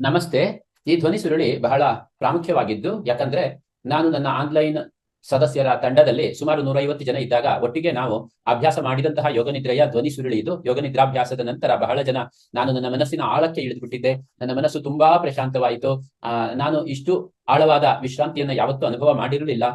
ನಮಸ್ತೆ. ಈ ಧ್ವನಿ ಸುರುಳಿ ಬಹಳ ಪ್ರಾಮುಖ್ಯವಾಗಿದ್ದು, ಯಾಕಂದ್ರೆ ನಾನು ನನ್ನ ಆನ್ಲೈನ್ ಸದಸ್ಯರ ತಂಡದಲ್ಲಿ ಸುಮಾರು 150 ಜನ ಇದ್ದಾಗ ಒಟ್ಟಿಗೆ ನಾವು ಅಭ್ಯಾಸ ಮಾಡಿದಂತಹ ಯೋಗನಿದ್ರೆಯ ಧ್ವನಿ ಸುರುಳಿ ಇದು. ಯೋಗನಿದ್ರಾಭ್ಯಾಸದ ನಂತರ ಬಹಳ ಜನ ನಾನು ನನ್ನ ಮನಸ್ಸಿನ ಆಳಕ್ಕೆ ಇಳಿದುಬಿಟ್ಟಿದ್ದೆ. ನನ್ನ ಮನಸ್ಸು ತುಂಬಾ ಪ್ರಶಾಂತವಾಯಿತು. ನಾನು ಇಷ್ಟು ಆಳವಾದ ವಿಶ್ರಾಂತಿಯನ್ನ ಯಾವತ್ತೂ ಅನುಭವ ಮಾಡಿರಲಿಲ್ಲ.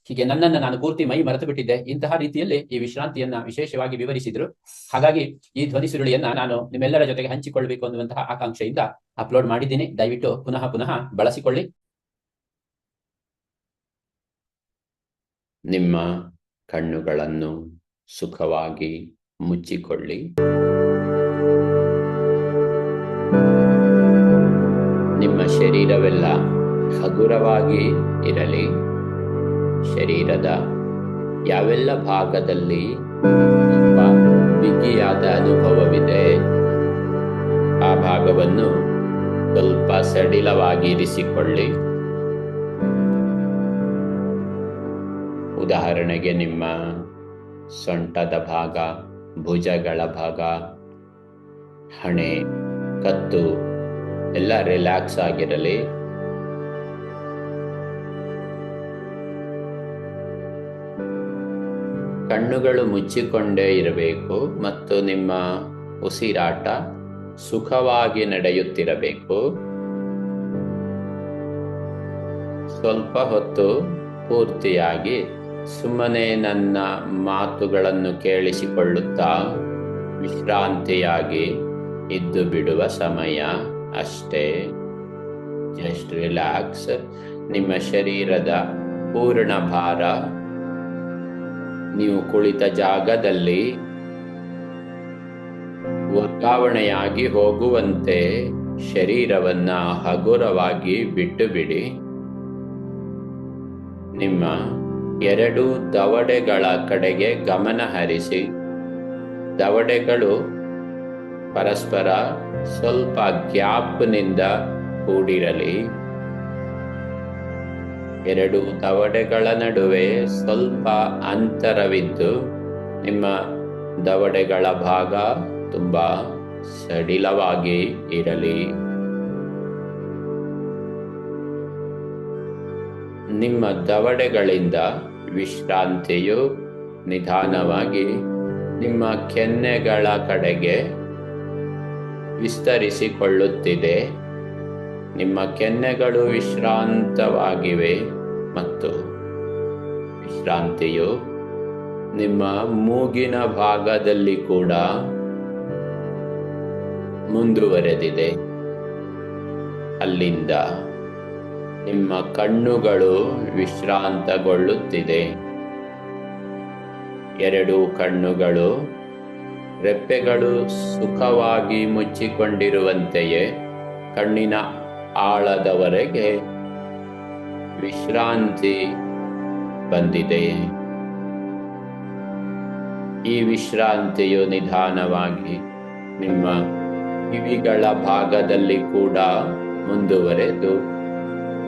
ಹೀಗೆ ನನ್ನನ್ನು ನಾನು ಪೂರ್ತಿ ಮೈ ಮರೆತು ಬಿಟ್ಟಿದ್ದೆ. ಇಂತಹ ರೀತಿಯಲ್ಲಿ ಈ ವಿಶ್ರಾಂತಿಯನ್ನ ವಿಶೇಷವಾಗಿ ವಿವರಿಸಿದ್ರು. ಹಾಗಾಗಿ ಈ ಧ್ವನಿ ಸುರುಳಿಯನ್ನ ನಾನು ನಿಮ್ಮೆಲ್ಲರ ಜೊತೆಗೆ ಹಂಚಿಕೊಳ್ಳಬೇಕು ಅನ್ನುವಂತಹ ಆಕಾಂಕ್ಷೆಯಿಂದ ಅಪ್ಲೋಡ್ ಮಾಡಿದ್ದೀನಿ. ದಯವಿಟ್ಟು ಪುನಃ ಪುನಃ ಬಳಸಿಕೊಳ್ಳಿ. ನಿಮ್ಮ ಕಣ್ಣುಗಳನ್ನು ಸುಖವಾಗಿ ಮುಚ್ಚಿಕೊಳ್ಳಿ. ನಿಮ್ಮ ಶರೀರವೆಲ್ಲ ಹಗುರವಾಗಿ ಇರಲಿ. ಶರೀರದ ಯಾವೆಲ್ಲ ಭಾಗದಲ್ಲಿ ತುಂಬ ಬಿಗಿಯಾದ ಅನುಭವವಿದೆ ಆ ಭಾಗವನ್ನು ಸ್ವಲ್ಪ ಸಡಿಲವಾಗಿ ಇರಿಸಿಕೊಳ್ಳಿ. ಉದಾಹರಣೆಗೆ ನಿಮ್ಮ ಸೊಂಟದ ಭಾಗ, ಭುಜಗಳ ಭಾಗ, ಹಣೆ, ಕತ್ತು ಎಲ್ಲ ರಿಲ್ಯಾಕ್ಸ್ ಆಗಿರಲಿ. ಕಣ್ಣುಗಳು ಮುಚ್ಚಿಕೊಂಡೇ ಇರಬೇಕು ಮತ್ತು ನಿಮ್ಮ ಉಸಿರಾಟ ಸುಖವಾಗಿ ನಡೆಯುತ್ತಿರಬೇಕು. ಸ್ವಲ್ಪ ಹೊತ್ತು ಪೂರ್ತಿಯಾಗಿ ಸುಮ್ಮನೆ ನನ್ನ ಮಾತುಗಳನ್ನು ಕೇಳಿಸಿಕೊಳ್ಳುತ್ತಾ ವಿಶ್ರಾಂತಿಯಾಗಿ ಇದ್ದು ಬಿಡುವ ಸಮಯ ಅಷ್ಟೇ. Just relax. ನಿಮ್ಮ ಶರೀರದ ಪೂರ್ಣ ಭಾರ ನೀವು ಕುಳಿತ ಜಾಗದಲ್ಲಿ ವರ್ಗಾವಣೆಯಾಗಿ ಹೋಗುವಂತೆ ಶರೀರವನ್ನ ಹಗುರವಾಗಿ ಬಿಟ್ಟು ಬಿಡಿ. ನಿಮ್ಮ ಎರಡು ದವಡೆಗಳ ಕಡೆಗೆ ಗಮನ ಹರಿಸಿ. ದವಡೆಗಳು ಪರಸ್ಪರ ಸ್ವಲ್ಪ ಗ್ಯಾಪ್ನಿಂದ ಕೂಡಿರಲಿ. ಎರಡು ದವಡೆಗಳ ನಡುವೆ ಸ್ವಲ್ಪ ಅಂತರವಿದ್ದು ನಿಮ್ಮ ದವಡೆಗಳ ಭಾಗ ತುಂಬಾ ಸಡಿಲವಾಗಿ ಇರಲಿ. ನಿಮ್ಮ ದವಡೆಗಳಿಂದ ವಿಶ್ರಾಂತಿಯು ನಿಧಾನವಾಗಿ ನಿಮ್ಮ ಕೆನ್ನೆಗಳ ಕಡೆಗೆ ವಿಸ್ತರಿಸಿಕೊಳ್ಳುತ್ತಿದೆ. ನಿಮ್ಮ ಕೆನ್ನೆಗಳು ವಿಶ್ರಾಂತವಾಗಿವೆ ಮತ್ತು ವಿಶ್ರಾಂತಿಯು ನಿಮ್ಮ ಮೂಗಿನ ಭಾಗದಲ್ಲಿ ಕೂಡ ಮುಂದುವರೆದಿದೆ. ಅಲ್ಲಿಂದ ನಿಮ್ಮ ಕಣ್ಣುಗಳು ವಿಶ್ರಾಂತಗೊಳ್ಳುತ್ತಿದೆ. ಎರಡು ಕಣ್ಣುಗಳು ರೆಪ್ಪೆಗಳು ಸುಖವಾಗಿ ಮುಚ್ಚಿಕೊಂಡಿರುವಂತೆಯೇ ಕಣ್ಣಿನ ಆಳದವರೆಗೆ ವಿಶ್ರಾಂತಿ ಬಂದಿದೆ. ಈ ವಿಶ್ರಾಂತಿಯು ನಿಧಾನವಾಗಿ ನಿಮ್ಮ ಕಿವಿಗಳ ಭಾಗದಲ್ಲಿ ಕೂಡ ಮುಂದುವರೆದು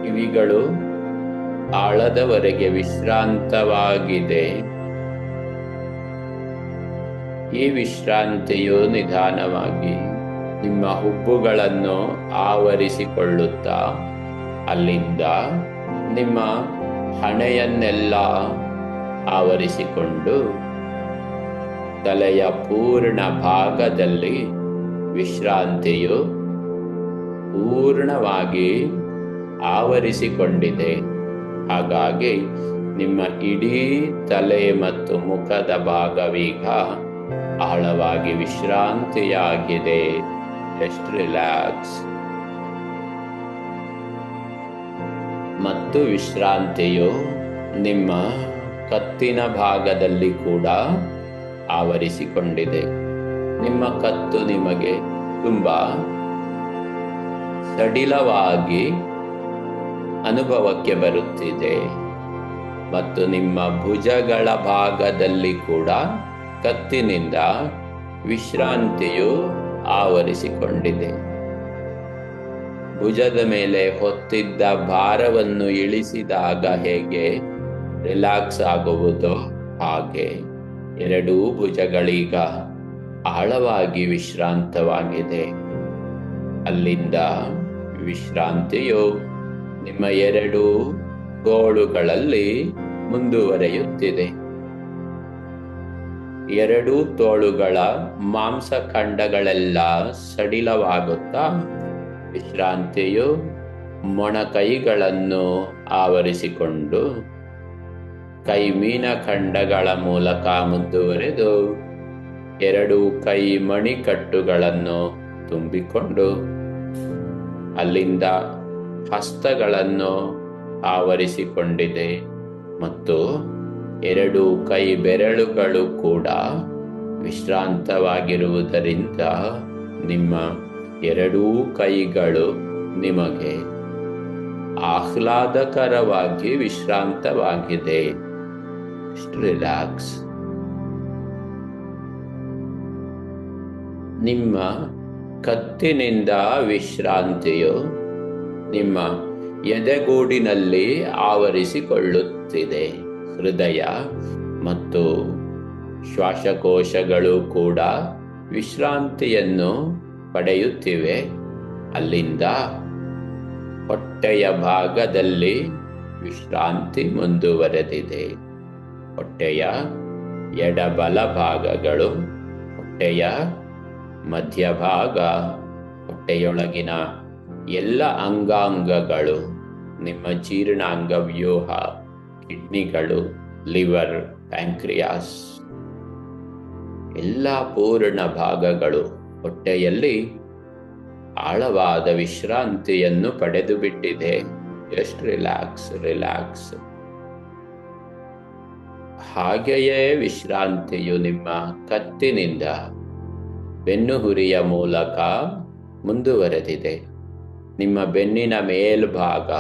ಕಿವಿಗಳು ಆಳದವರೆಗೆ ವಿಶ್ರಾಂತವಾಗಿದೆ. ಈ ವಿಶ್ರಾಂತಿಯು ನಿಧಾನವಾಗಿ ನಿಮ್ಮ ಹುಬ್ಬುಗಳನ್ನು ಆವರಿಸಿಕೊಳ್ಳುತ್ತಾ ಅಲ್ಲಿಂದ ನಿಮ್ಮ ಹಣೆಯನ್ನೆಲ್ಲ ಆವರಿಸಿಕೊಂಡು ತಲೆಯ ಪೂರ್ಣ ಭಾಗದಲ್ಲಿ ವಿಶ್ರಾಂತಿಯು ಪೂರ್ಣವಾಗಿ ಆವರಿಸಿಕೊಂಡಿದೆ. ಹಾಗಾಗಿ ನಿಮ್ಮ ಇಡೀ ತಲೆ ಮತ್ತು ಮುಖದ ಭಾಗವೀಗ ಆಳವಾಗಿ ವಿಶ್ರಾಂತಿಯಾಗಿದೆ. Just relax. ಮತ್ತು ವಿಶ್ರಾಂತಿಯು ನಿಮ್ಮ ಕತ್ತಿನ ಭಾಗದಲ್ಲಿ ಕೂಡ ಆವರಿಸಿಕೊಂಡಿದೆ. ನಿಮ್ಮ ಕತ್ತು ನಿಮಗೆ ತುಂಬಾ ಸಡಿಲವಾಗಿ ಅನುಭವಕ್ಕೆ ಬರುತ್ತಿದೆ ಮತ್ತು ನಿಮ್ಮ ಭುಜಗಳ ಭಾಗದಲ್ಲಿ ಕೂಡ ಕತ್ತಿನಿಂದ ವಿಶ್ರಾಂತಿಯು ಆವರಿಸಿಕೊಂಡಿದೆ. ಭುಜದ ಮೇಲೆ ಹೊತ್ತಿದ್ದ ಭಾರವನ್ನು ಇಳಿಸಿದಾಗ ಹೇಗೆ ರಿಲ್ಯಾಕ್ಸ್ ಆಗುವುದೋ ಹಾಗೆ ಎರಡೂ ಭುಜಗಳೀಗ ಆಳವಾಗಿ ವಿಶ್ರಾಂತವಾಗಿದೆ. ಅಲ್ಲಿಂದ ವಿಶ್ರಾಂತಿಯು ನಿಮ್ಮ ಎರಡೂ ತೋಳುಗಳಲ್ಲಿ ಮುಂದುವರೆಯುತ್ತಿದೆ. ಎರಡೂ ತೋಳುಗಳ ಮಾಂಸಖಂಡಗಳೆಲ್ಲ ಸಡಿಲವಾಗುತ್ತಾ ವಿಶ್ರಾಂತಿಯು ಮೊಣಕೈಗಳನ್ನು ಆವರಿಸಿಕೊಂಡು ಕೈಮೀನ ಖಂಡಗಳ ಮೂಲಕ ಮುಂದುವರೆದು ಎರಡು ಕೈ ಮಣಿಕಟ್ಟುಗಳನ್ನು ತುಂಬಿಕೊಂಡು ಅಲ್ಲಿಂದ ಹಸ್ತಗಳನ್ನು ಆವರಿಸಿಕೊಂಡಿದೆ ಮತ್ತು ಎರಡು ಕೈ ಬೆರಳುಗಳು ಕೂಡ ವಿಶ್ರಾಂತವಾಗಿರುವುದರಿಂದ ನಿಮ್ಮ ಎರಡೂ ಕೈಗಳು ನಿಮಗೆ ಆಹ್ಲಾದಕರವಾಗಿ ವಿಶ್ರಾಂತವಾಗಿದೆ. ರಿಲ್ಯಾಕ್ಸ್. ನಿಮ್ಮ ಕತ್ತಿನಿಂದ ವಿಶ್ರಾಂತಿಯು ನಿಮ್ಮ ಎದೆಗೂಡಿನಲ್ಲಿ ಆವರಿಸಿಕೊಳ್ಳುತ್ತಿದೆ. ಹೃದಯ ಮತ್ತು ಶ್ವಾಸಕೋಶಗಳು ಕೂಡ ವಿಶ್ರಾಂತಿಯನ್ನು ಪಡೆಯುತ್ತಿವೆ. ಅಲ್ಲಿಂದ ಹೊಟ್ಟೆಯ ಭಾಗದಲ್ಲಿ ವಿಶ್ರಾಂತಿ ಮುಂದುವರೆದಿದೆ. ಹೊಟ್ಟೆಯ ಎಡಬಲ ಭಾಗಗಳು, ಹೊಟ್ಟೆಯ ಮಧ್ಯಭಾಗ, ಹೊಟ್ಟೆಯೊಳಗಿನ ಎಲ್ಲ ಅಂಗಾಂಗಗಳು, ನಿಮ್ಮ ಜೀರ್ಣಾಂಗ ವ್ಯೂಹ, ಕಿಡ್ನಿಗಳು, ಲಿವರ್, ಪ್ಯಾಂಕ್ರಿಯಾಸ್, ಎಲ್ಲ ಪೂರ್ಣ ಭಾಗಗಳು ಹೊಟ್ಟೆಯಲ್ಲಿ ಆಳವಾದ ವಿಶ್ರಾಂತಿಯನ್ನು ಪಡೆದು ಬಿಟ್ಟಿದೆ. Just relax, relax. ಹಾಗೆಯೇ ವಿಶ್ರಾಂತಿಯು ನಿಮ್ಮ ಕತ್ತಿನಿಂದ ಬೆನ್ನುಹುರಿಯ ಮೂಲಕ ಮುಂದುವರೆದಿದೆ. ನಿಮ್ಮ ಬೆನ್ನಿನ ಮೇಲ್ಭಾಗ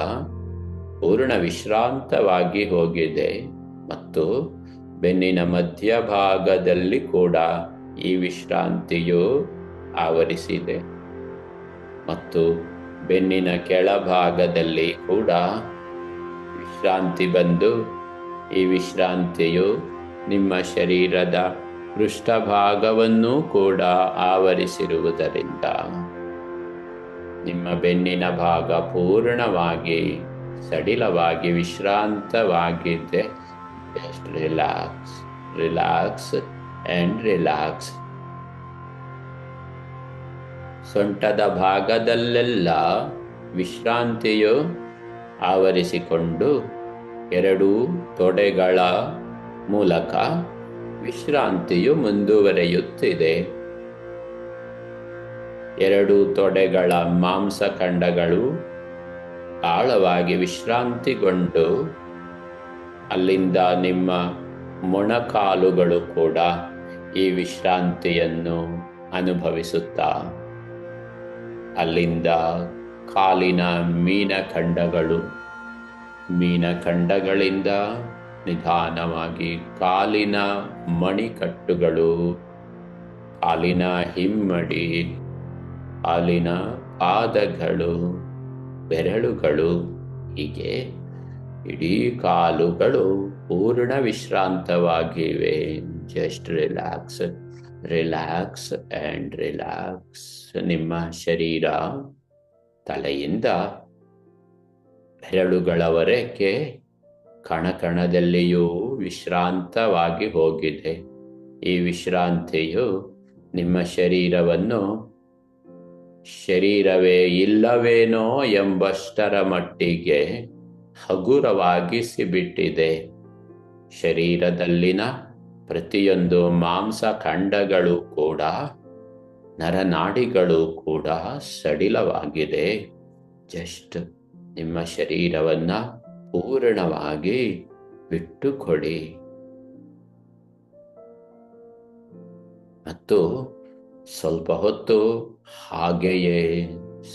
ಪೂರ್ಣ ವಿಶ್ರಾಂತವಾಗಿ ಹೋಗಿದೆ ಮತ್ತು ಬೆನ್ನಿನ ಮಧ್ಯಭಾಗದಲ್ಲಿ ಕೂಡ ಈ ವಿಶ್ರಾಂತಿಯು ಆವರಿಸಿದೆ ಮತ್ತು ಬೆನ್ನಿನ ಕೆಳಭಾಗದಲ್ಲಿ ಕೂಡ ವಿಶ್ರಾಂತಿ ಬಂದು ಈ ವಿಶ್ರಾಂತಿಯು ನಿಮ್ಮ ಶರೀರದ ಪೃಷ್ಠಭಾಗವನ್ನು ಕೂಡ ಆವರಿಸಿರುವುದರಿಂದ ನಿಮ್ಮ ಬೆನ್ನಿನ ಭಾಗ ಪೂರ್ಣವಾಗಿ ಸಡಿಲವಾಗಿ ವಿಶ್ರಾಂತವಾಗಿದೆ. Just relax, relax and relax. ಸೊಂಟದ ಭಾಗದಲ್ಲೆಲ್ಲ ವಿಶ್ರಾಂತಿಯು ಆವರಿಸಿಕೊಂಡು ಎರಡೂ ತೊಡೆಗಳ ಮೂಲಕ ವಿಶ್ರಾಂತಿಯು ಮುಂದುವರೆಯುತ್ತಿದೆ. ಎರಡೂ ತೊಡೆಗಳ ಮಾಂಸಖಂಡಗಳು ಆಳವಾಗಿ ವಿಶ್ರಾಂತಿಗೊಂಡು ಅಲ್ಲಿಂದ ನಿಮ್ಮ ಮೊಣಕಾಲುಗಳು ಕೂಡ ಈ ವಿಶ್ರಾಂತಿಯನ್ನು ಅನುಭವಿಸುತ್ತಾ ಅಲ್ಲಿಂದ ಕಾಲಿನ ಮೀನಖಂಡಗಳು, ಮೀನಖಂಡಗಳಿಂದ ನಿಧಾನವಾಗಿ ಕಾಲಿನ ಮಣಿಕಟ್ಟುಗಳು, ಕಾಲಿನ ಹಿಮ್ಮಡಿ, ಕಾಲಿನ ಪಾದಗಳು, ಬೆರಳುಗಳು, ಹೀಗೆ ಇಡೀ ಕಾಲುಗಳು ಪೂರ್ಣ ವಿಶ್ರಾಂತವಾಗಿವೆ. Just relax, relax and relax. ನಿಮ್ಮ ಶರೀರ ತಲೆಯಿಂದ ಬೆರಳುಗಳವರೆಗೆ ಕಣಕಣದಲ್ಲಿಯೂ ವಿಶ್ರಾಂತವಾಗಿ ಹೋಗಿದೆ. ಈ ವಿಶ್ರಾಂತಿಯು ನಿಮ್ಮ ಶರೀರವನ್ನು ಶರೀರವೇ ಇಲ್ಲವೇನೋ ಎಂಬಷ್ಟರ ಮಟ್ಟಿಗೆ ಹಗುರವಾಗಿಸಿಬಿಟ್ಟಿದೆ. ಶರೀರದಲ್ಲಿನ ಪ್ರತಿಯೊಂದು ಮಾಂಸಖಂಡಗಳು ಕೂಡ, ನರನಾಡಿಗಳು ಕೂಡ ಸಡಿಲವಾಗಿದೆ. ಜಸ್ಟ್ ನಿಮ್ಮ ಶರೀರವನ್ನು ಪೂರ್ಣವಾಗಿ ಬಿಟ್ಟುಕೊಡಿ ಮತ್ತು ಸ್ವಲ್ಪ ಹೊತ್ತು ಹಾಗೆಯೇ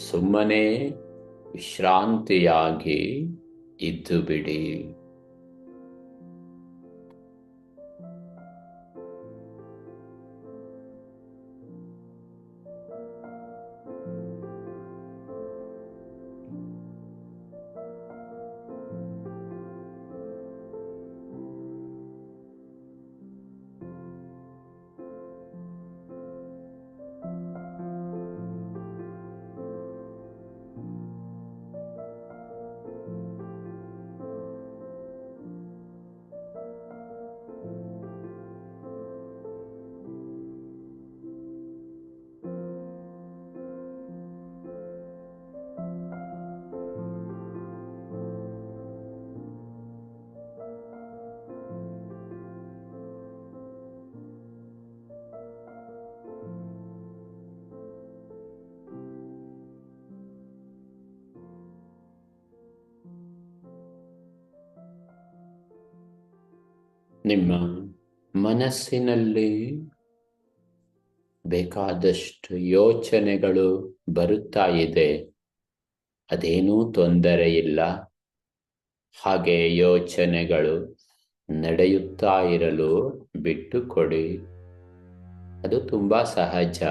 ಸುಮ್ಮನೆ ವಿಶ್ರಾಂತಿಯಾಗಿ ಇದ್ದು ಬಿಡಿ. ನಿಮ್ಮ ಮನಸ್ಸಿನಲ್ಲಿ ಬೇಕಾದಷ್ಟು ಯೋಚನೆಗಳು ಬರುತ್ತಾ ಇದೆ. ಅದೇನೂ ತೊಂದರೆ ಇಲ್ಲ. ಹಾಗೆ ಯೋಚನೆಗಳು ನಡೆಯುತ್ತಾ ಇರಲು ಬಿಟ್ಟುಕೊಡಿ. ಅದು ತುಂಬಾ ಸಹಜ.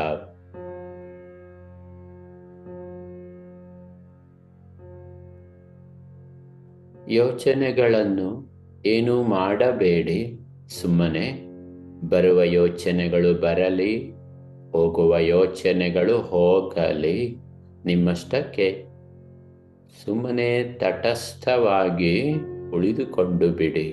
ಯೋಚನೆಗಳನ್ನು ಏನೂ ಮಾಡಬೇಡಿ. ಸುಮ್ಮನೆ ಬರುವ ಯೋಚನೆಗಳು ಬರಲಿ, ಹೋಗುವ ಯೋಚನೆಗಳು ಹೋಗಲಿ. ನಿಮ್ಮಷ್ಟಕ್ಕೆ ಸುಮ್ಮನೆ ತಟಸ್ಥವಾಗಿ ಉಳಿದುಕೊಂಡು ಬಿಡಿ.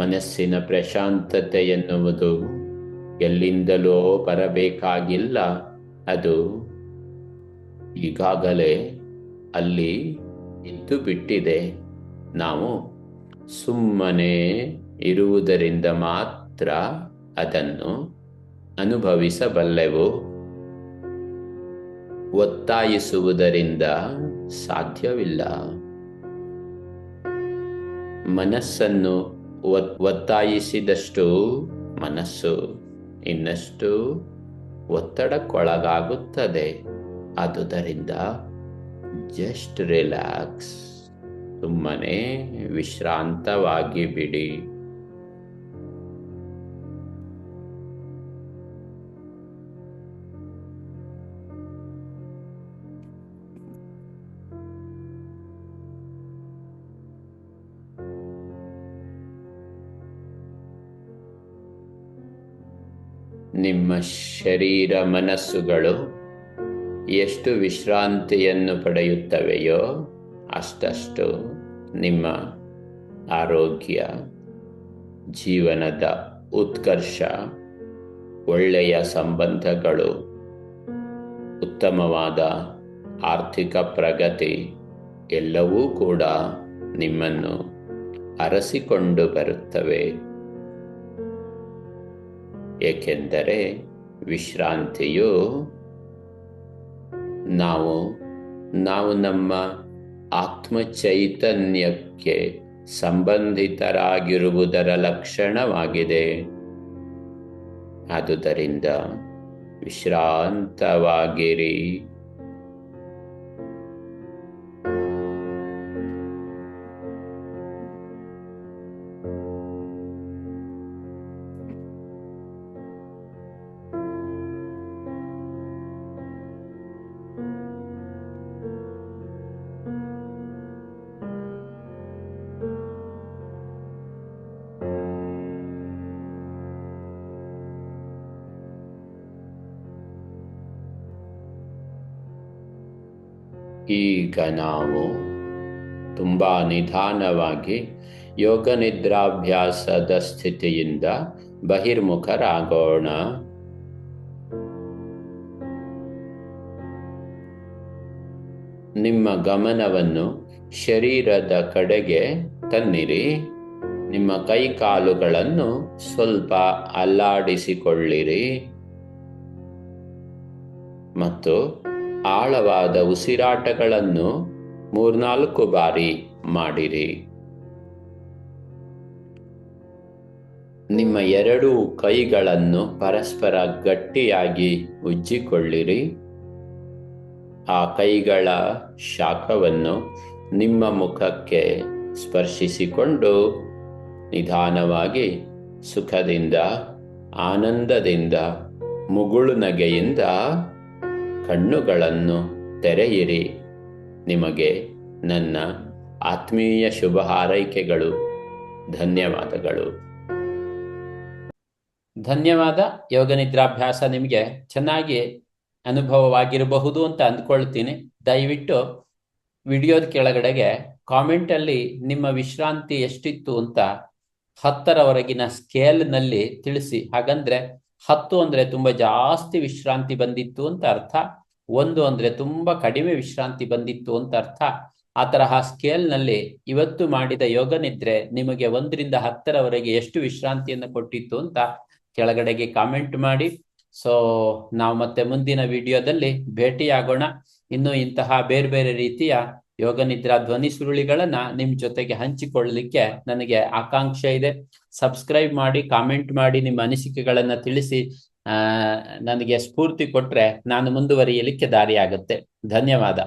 ಮನಸ್ಸಿನ ಪ್ರಶಾಂತತೆ ಎನ್ನುವುದು ಎಲ್ಲಿಂದಲೋ ಬರಬೇಕಾಗಿಲ್ಲ. ಅದು ಈಗಾಗಲೇ ಅಲ್ಲಿ ಇದ್ದು ಬಿಟ್ಟಿದೆ. ನಾವು ಸುಮ್ಮನೆ ಇರುವುದರಿಂದ ಮಾತ್ರ ಅದನ್ನು ಅನುಭವಿಸಬಲ್ಲೆವು. ಒತ್ತಾಯಿಸುವುದರಿಂದ ಸಾಧ್ಯವಿಲ್ಲ. ಮನಸ್ಸನ್ನು ಒತ್ತಾಯಿಸಿದಷ್ಟು ಮನಸ್ಸು ಇನ್ನಷ್ಟು ಒತ್ತಡಕ್ಕೊಳಗಾಗುತ್ತದೆ. ಆದುದರಿಂದ ಜಸ್ಟ್ ರಿಲ್ಯಾಕ್ಸ್, ಸುಮ್ಮನೆ ವಿಶ್ರಾಂತವಾಗಿ ಬಿಡಿ. ನಿಮ್ಮ ಶರೀರ ಮನಸ್ಸುಗಳು ಎಷ್ಟು ವಿಶ್ರಾಂತಿಯನ್ನು ಪಡೆಯುತ್ತವೆಯೋ ಅಷ್ಟಷ್ಟು ನಿಮ್ಮ ಆರೋಗ್ಯ, ಜೀವನದ ಉತ್ಕರ್ಷ, ಒಳ್ಳೆಯ ಸಂಬಂಧಗಳು, ಉತ್ತಮವಾದ ಆರ್ಥಿಕ ಪ್ರಗತಿ ಎಲ್ಲವೂ ಕೂಡ ನಿಮ್ಮನ್ನು ಅರಸಿಕೊಂಡು ಬರುತ್ತವೆ. ಏಕೆಂದರೆ ವಿಶ್ರಾಂತಿಯು ನಾವು ನಮ್ಮ ಆತ್ಮ ಚೈತನ್ಯಕ್ಕೆ ಸಂಬಂಧಿತರಾಗಿರುವುದರ ಲಕ್ಷಣವಾಗಿದೆ. ಆದುದರಿಂದ ವಿಶ್ರಾಂತವಾಗಿರಿ. ಈಗ ನಾವು ತುಂಬಾ ನಿಧಾನವಾಗಿ ಯೋಗ ನಿದ್ರಾಭ್ಯಾಸದ ಸ್ಥಿತಿಯಿಂದ ಬಹಿರ್ಮುಖರಾಗೋಣ. ನಿಮ್ಮ ಗಮನವನ್ನು ಶರೀರದ ಕಡೆಗೆ ತನ್ನಿರಿ. ನಿಮ್ಮ ಕೈ ಕಾಲುಗಳನ್ನು ಸ್ವಲ್ಪ ಅಲ್ಲಾಡಿಸಿಕೊಳ್ಳಿರಿ ಮತ್ತು ಆಳವಾದ ಉಸಿರಾಟಗಳನ್ನು 3-4 ಬಾರಿ ಮಾಡಿರಿ. ನಿಮ್ಮ 2 ಕೈಗಳನ್ನು ಪರಸ್ಪರ ಗಟ್ಟಿಯಾಗಿ ಉಜ್ಜಿಕೊಳ್ಳಿರಿ. ಆ ಕೈಗಳ ಶಾಖವನ್ನು ನಿಮ್ಮ ಮುಖಕ್ಕೆ ಸ್ಪರ್ಶಿಸಿಕೊಂಡು ನಿಧಾನವಾಗಿ ಸುಖದಿಂದ, ಆನಂದದಿಂದ, ಮುಗುಳು ನಗೆಯಿಂದ ಕಣ್ಣುಗಳನ್ನು ತೆರೆಯಿರಿ. ನಿಮಗೆ ನನ್ನ ಆತ್ಮೀಯ ಶುಭ ಹಾರೈಕೆಗಳು. ಧನ್ಯವಾದಗಳು. ಧನ್ಯವಾದ. ಯೋಗ ನಿದ್ರಾಭ್ಯಾಸ ನಿಮಗೆ ಚೆನ್ನಾಗಿ ಅನುಭವವಾಗಿರಬಹುದು ಅಂತ ಅಂದ್ಕೊಳ್ತೀನಿ. ದಯವಿಟ್ಟು ವಿಡಿಯೋದ ಕೆಳಗಡೆಗೆ ಕಾಮೆಂಟಲ್ಲಿ ನಿಮ್ಮ ವಿಶ್ರಾಂತಿ ಎಷ್ಟಿತ್ತು ಅಂತ 10ರವರೆಗಿನ ಸ್ಕೇಲ್ನಲ್ಲಿ ತಿಳಿಸಿ. ಹಾಗಂದ್ರೆ 10 ಅಂದರೆ ತುಂಬ ಜಾಸ್ತಿ ವಿಶ್ರಾಂತಿ ಬಂದಿತ್ತು ಅಂತ ಅರ್ಥ, 1 ಅಂದರೆ ತುಂಬ ಕಡಿಮೆ ವಿಶ್ರಾಂತಿ ಬಂದಿತ್ತು ಅಂತ ಅರ್ಥ. ಆ ತರಹ ಸ್ಕೇಲ್ನಲ್ಲಿ ಇವತ್ತು ಮಾಡಿದ ಯೋಗ ನಿದ್ರೆ ನಿಮಗೆ 1ರಿಂದ 10ರವರೆಗೆ ಎಷ್ಟು ವಿಶ್ರಾಂತಿಯನ್ನು ಕೊಟ್ಟಿತ್ತು ಅಂತ ಕೆಳಗಡೆಗೆ ಕಾಮೆಂಟ್ ಮಾಡಿ. ಸೊ ನಾವು ಮತ್ತೆ ಮುಂದಿನ ವಿಡಿಯೋದಲ್ಲಿ ಭೇಟಿಯಾಗೋಣ. ಇನ್ನು ಇಂತಹ ಬೇರೆ ಬೇರೆ ರೀತಿಯ ಯೋಗ ನಿದ್ರಾ ಧ್ವನಿ ಸುರುಳಿಗಳನ್ನ ನಿಮ್ ಜೊತೆಗೆ ಹಂಚಿಕೊಳ್ಳಲಿಕ್ಕೆ ನನಗೆ ಆಕಾಂಕ್ಷೆ ಇದೆ. ಸಬ್ಸ್ಕ್ರೈಬ್ ಮಾಡಿ, ಕಾಮೆಂಟ್ ಮಾಡಿ, ನಿಮ್ಮ ಅನಿಸಿಕೆಗಳನ್ನ ತಿಳಿಸಿ ನನಗೆ ಸ್ಫೂರ್ತಿ ಕೊಟ್ರೆ ನಾನು ಮುಂದುವರಿಯಲಿಕ್ಕೆ ದಾರಿಯಾಗುತ್ತೆ. ಧನ್ಯವಾದ.